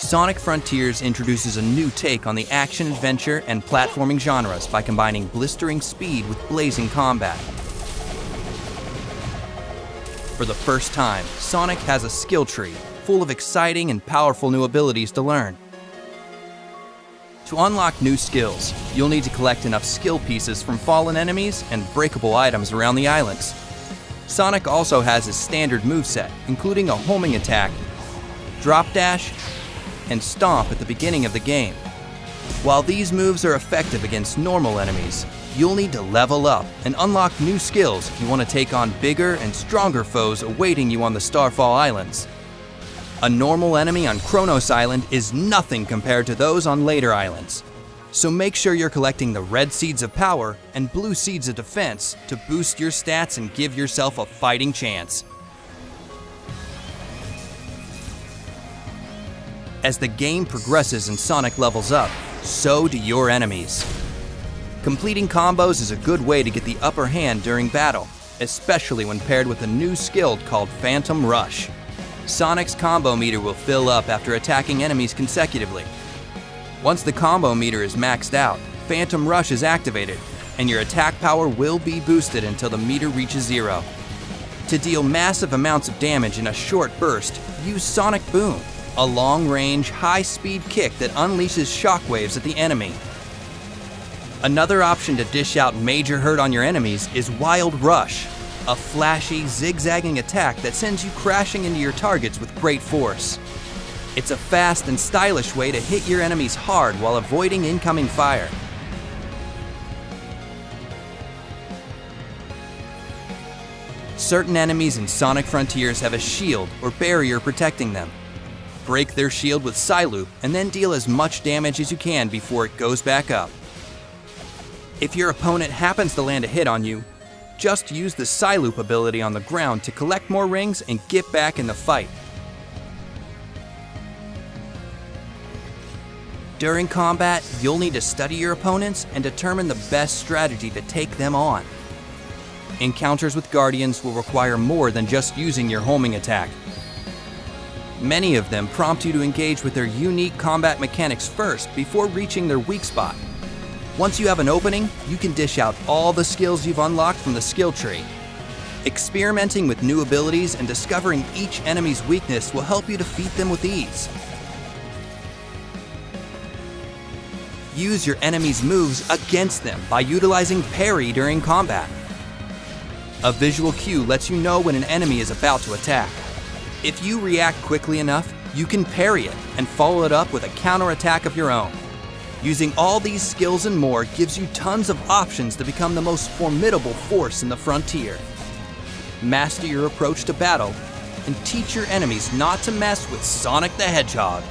Sonic Frontiers introduces a new take on the action-adventure and platforming genres by combining blistering speed with blazing combat. For the first time, Sonic has a skill tree full of exciting and powerful new abilities to learn. To unlock new skills, you'll need to collect enough skill pieces from fallen enemies and breakable items around the islands. Sonic also has his standard moveset, including a homing attack, drop dash, and stomp at the beginning of the game. While these moves are effective against normal enemies, you'll need to level up and unlock new skills if you want to take on bigger and stronger foes awaiting you on the Starfall Islands. A normal enemy on Kronos Island is nothing compared to those on later islands. So make sure you're collecting the red seeds of power and blue seeds of defense to boost your stats and give yourself a fighting chance. As the game progresses and Sonic levels up, so do your enemies. Completing combos is a good way to get the upper hand during battle, especially when paired with a new skill called Phantom Rush. Sonic's combo meter will fill up after attacking enemies consecutively. Once the combo meter is maxed out, Phantom Rush is activated, and your attack power will be boosted until the meter reaches 0. To deal massive amounts of damage in a short burst, use Sonic Boom, a long-range, high-speed kick that unleashes shockwaves at the enemy. Another option to dish out major hurt on your enemies is Wild Rush, a flashy, zigzagging attack that sends you crashing into your targets with great force. It's a fast and stylish way to hit your enemies hard while avoiding incoming fire. Certain enemies in Sonic Frontiers have a shield or barrier protecting them. Break their shield with Psyloop and then deal as much damage as you can before it goes back up. If your opponent happens to land a hit on you, just use the Psyloop ability on the ground to collect more rings and get back in the fight. During combat, you'll need to study your opponents and determine the best strategy to take them on. Encounters with Guardians will require more than just using your homing attack. Many of them prompt you to engage with their unique combat mechanics first before reaching their weak spot. Once you have an opening, you can dish out all the skills you've unlocked from the skill tree. Experimenting with new abilities and discovering each enemy's weakness will help you defeat them with ease. Use your enemy's moves against them by utilizing parry during combat. A visual cue lets you know when an enemy is about to attack. If you react quickly enough, you can parry it and follow it up with a counterattack of your own. Using all these skills and more gives you tons of options to become the most formidable force in the frontier. Master your approach to battle and teach your enemies not to mess with Sonic the Hedgehog.